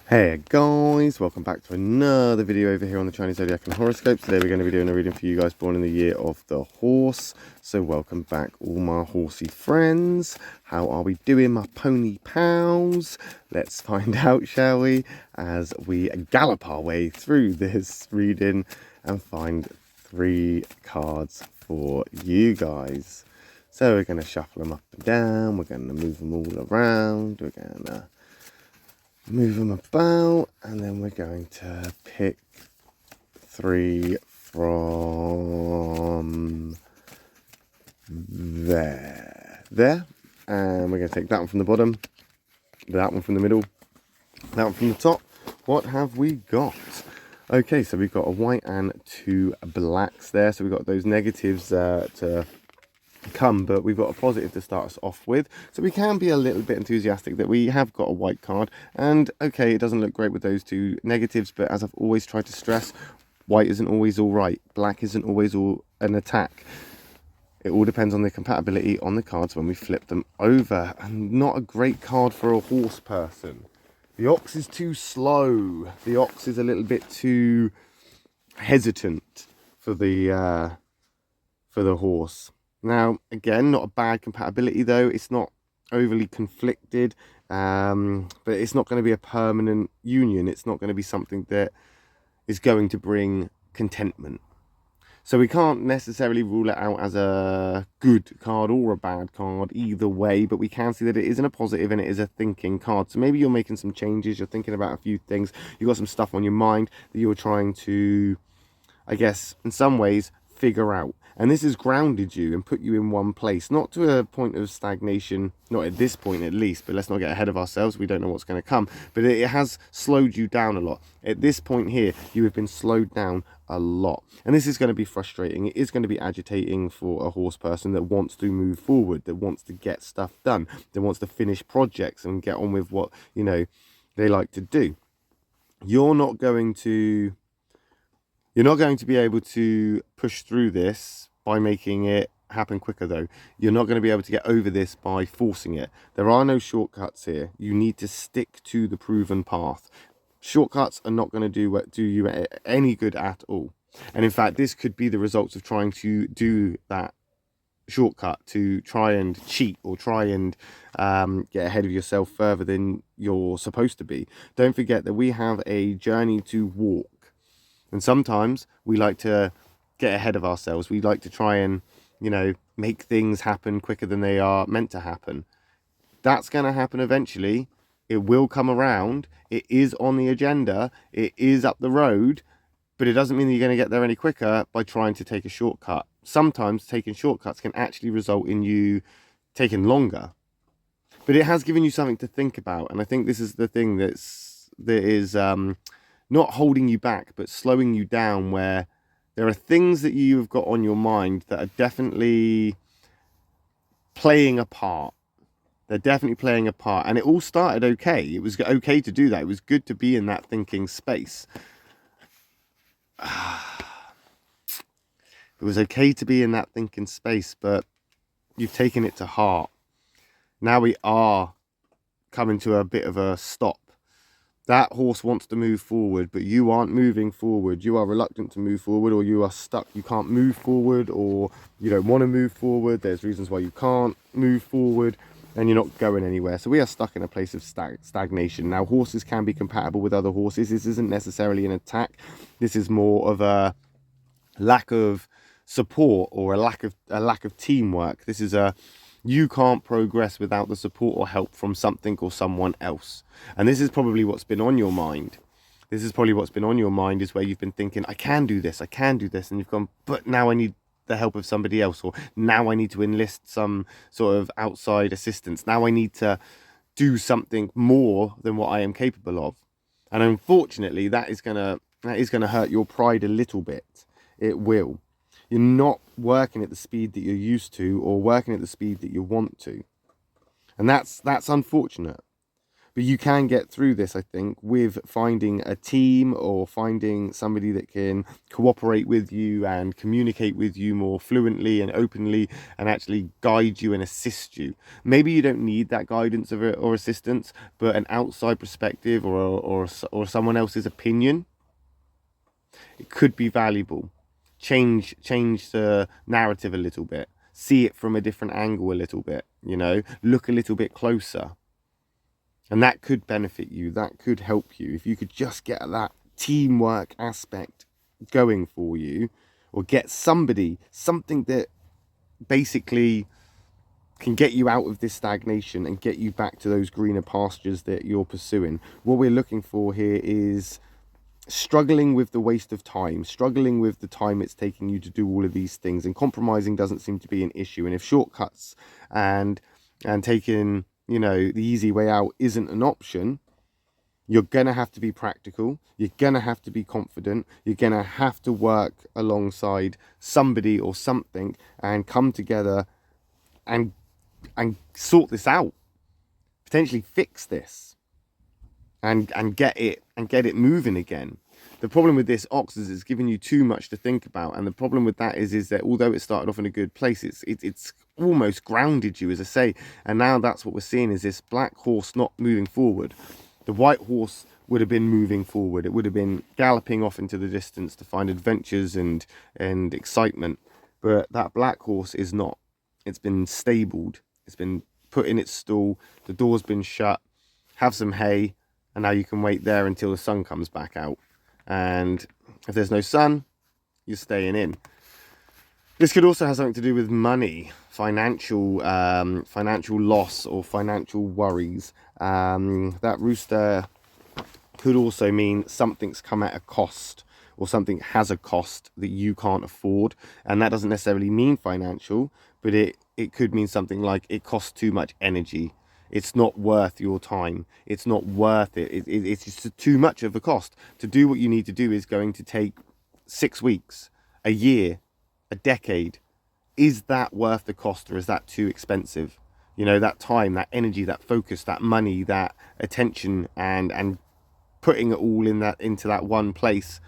Hey guys, welcome back to another video over here on the Chinese Zodiac and horoscopes. Today we're going to be doing a reading for you guys born in the year of the horse. So welcome back all my horsey friends. How are we doing, my pony pals? Let's find out, shall we, as we gallop our way through this reading and find 3 cards for you guys. So we're going to shuffle them up and down, we're going to move them all around, we're going to move them about, and then we're going to pick 3 from there, and we're going to take that one from the bottom, that one from the middle, that one from the top. What have we got? Okay, so we've got a white and 2 blacks there, so we've got those negatives to come, but we've got a positive to start us off with, so we can be a little bit enthusiastic that we have got a white card. And okay, it doesn't look great with those 2 negatives, but as I've always tried to stress, white isn't always all right, black isn't always all an attack. It all depends on the compatibility on the cards when we flip them over. And not a great card for a horse person. The ox is too slow, the ox is a little bit too hesitant for the horse. Now, again, not a bad compatibility though. It's not overly conflicted, but it's not going to be a permanent union. It's not going to be something that is going to bring contentment. So we can't necessarily rule it out as a good card or a bad card either way, but we can see that it isn't a positive and it is a thinking card. So maybe you're making some changes, you're thinking about a few things, you've got some stuff on your mind that you're trying to, I guess, in some ways, figure out. And this has grounded you and put you in one place, not to a point of stagnation, not at this point at least, but let's not get ahead of ourselves, we don't know what's going to come, but it has slowed you down a lot. At this point here, you have been slowed down a lot, and this is going to be frustrating. It is going to be agitating for a horse person that wants to move forward, that wants to get stuff done, that wants to finish projects and get on with what, you know, they like to do. You're not going to be able to push through this by making it happen quicker though. You're not going to be able to get over this by forcing it. There are no shortcuts here. You need to stick to the proven path. Shortcuts are not going to do you any good at all. And in fact, this could be the results of trying to do that shortcut, to try and cheat or try and get ahead of yourself further than you're supposed to be. Don't forget that we have a journey to walk. And sometimes we like to get ahead of ourselves. We like to try and, you know, make things happen quicker than they are meant to happen. That's going to happen eventually. It will come around. It is on the agenda. It is up the road. But it doesn't mean that you're going to get there any quicker by trying to take a shortcut. Sometimes taking shortcuts can actually result in you taking longer. But it has given you something to think about. And I think this is the thing that is not holding you back, but slowing you down, where there are things that you've got on your mind that are definitely playing a part. They're definitely playing a part. And it all started okay. It was okay to do that. It was good to be in that thinking space. It was okay to be in that thinking space, but you've taken it to heart. Now we are coming to a bit of a stop. That horse wants to move forward, but you aren't moving forward. You are reluctant to move forward, or you are stuck. You can't move forward, or you don't want to move forward. There's reasons why you can't move forward, and you're not going anywhere. So we are stuck in a place of stagnation. Now, horses can be compatible with other horses. This isn't necessarily an attack. This is more of a lack of support or a lack of teamwork. This is you can't progress without the support or help from something or someone else. And this is probably what's been on your mind. This is probably what's been on your mind, is where you've been thinking, I can do this, and you've gone, but now I need the help of somebody else, or now I need to enlist some sort of outside assistance. Now I need to do something more than what I am capable of. And unfortunately, that is gonna hurt your pride a little bit. It will. You're not working at the speed that you're used to, or working at the speed that you want to. And that's unfortunate. But you can get through this, I think, with finding a team or finding somebody that can cooperate with you and communicate with you more fluently and openly and actually guide you and assist you. Maybe you don't need that guidance or assistance, but an outside perspective or someone else's opinion, it could be valuable. Change the narrative a little bit. See it from a different angle a little bit, you know, look a little bit closer. And that could benefit you. That could help you. If you could just get that teamwork aspect going for you, or get something that basically can get you out of this stagnation and get you back to those greener pastures that you're pursuing. What we're looking for here is struggling with the waste of time, struggling with the time it's taking you to do all of these things, and compromising doesn't seem to be an issue. And if shortcuts and taking, you know, the easy way out isn't an option, you're gonna have to be practical, you're gonna have to be confident, you're gonna have to work alongside somebody or something and come together and sort this out, potentially fix this and get it moving again. The problem with this ox is it's giving you too much to think about, and the problem with that is that although it started off in a good place, it's almost grounded you, as I say, and now that's what we're seeing is this black horse not moving forward. The white horse would have been moving forward. It would have been galloping off into the distance to find adventures and excitement, but that black horse is not. It's been stabled, it's been put in its stall, the door's been shut, have some hay, and now you can wait there until the sun comes back out. And if there's no sun, you're staying in. This could also have something to do with money, financial loss or financial worries. That rooster could also mean something's come at a cost, or something has a cost that you can't afford. And that doesn't necessarily mean financial, but it could mean something like it costs too much energy. It's not worth your time. It's not worth it. It's just too much of a cost. To do what you need to do is going to take 6 weeks, a year, a decade. Is that worth the cost, or is that too expensive? You know, that time, that energy, that focus, that money, that attention, and putting it all into that one place.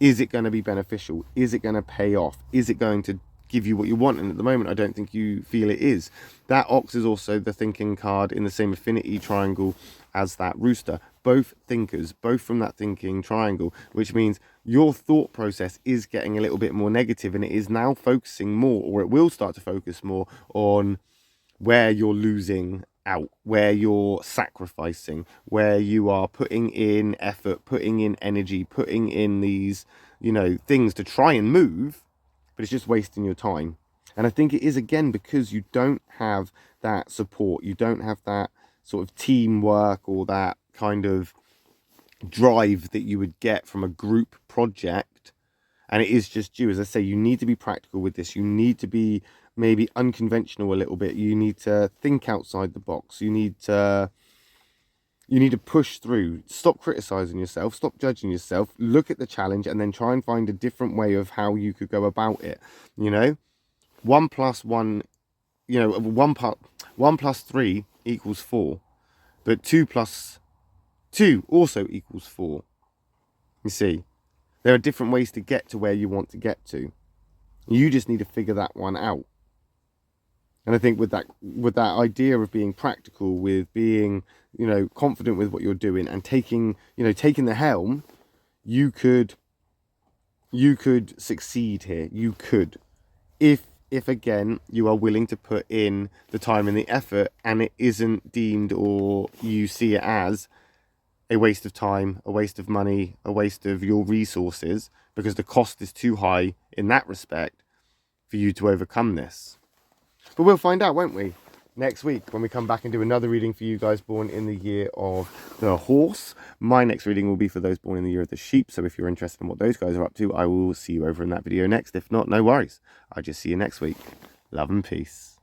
Is it going to be beneficial? Is it going to pay off? Is it going to give you what you want? And at the moment, I don't think you feel it is. That ox is also the thinking card in the same affinity triangle as that rooster. Both thinkers, both from that thinking triangle, which means your thought process is getting a little bit more negative, and it is now focusing more, or it will start to focus more on where you're losing out, where you're sacrificing, where you are putting in effort, putting in energy, putting in these, you know, things to try and move, but it's just wasting your time. And I think it is, again, because you don't have that support, you don't have that sort of teamwork or that kind of drive that you would get from a group project. And it is just you. As I say, you need to be practical with this. You need to be maybe unconventional a little bit. You need to think outside the box. You need to push through. Stop criticizing yourself. Stop judging yourself. Look at the challenge and then try and find a different way of how you could go about it. You know, 1 plus 1, you know, 1 plus 3 equals 4, but 2 plus 2 also equals 4. You see, there are different ways to get to where you want to get to. You just need to figure that one out. And I think with that idea of being practical, with being, you know, confident with what you're doing and taking the helm, you could succeed here. You could, if again you are willing to put in the time and the effort, and it isn't deemed, or you see it as a waste of time, a waste of money, a waste of your resources, because the cost is too high in that respect for you to overcome this. But we'll find out, won't we, next week when we come back and do another reading for you guys born in the year of the horse. My next reading will be for those born in the year of the sheep. So if you're interested in what those guys are up to, I will see you over in that video next. If not, no worries. I'll just see you next week. Love and peace.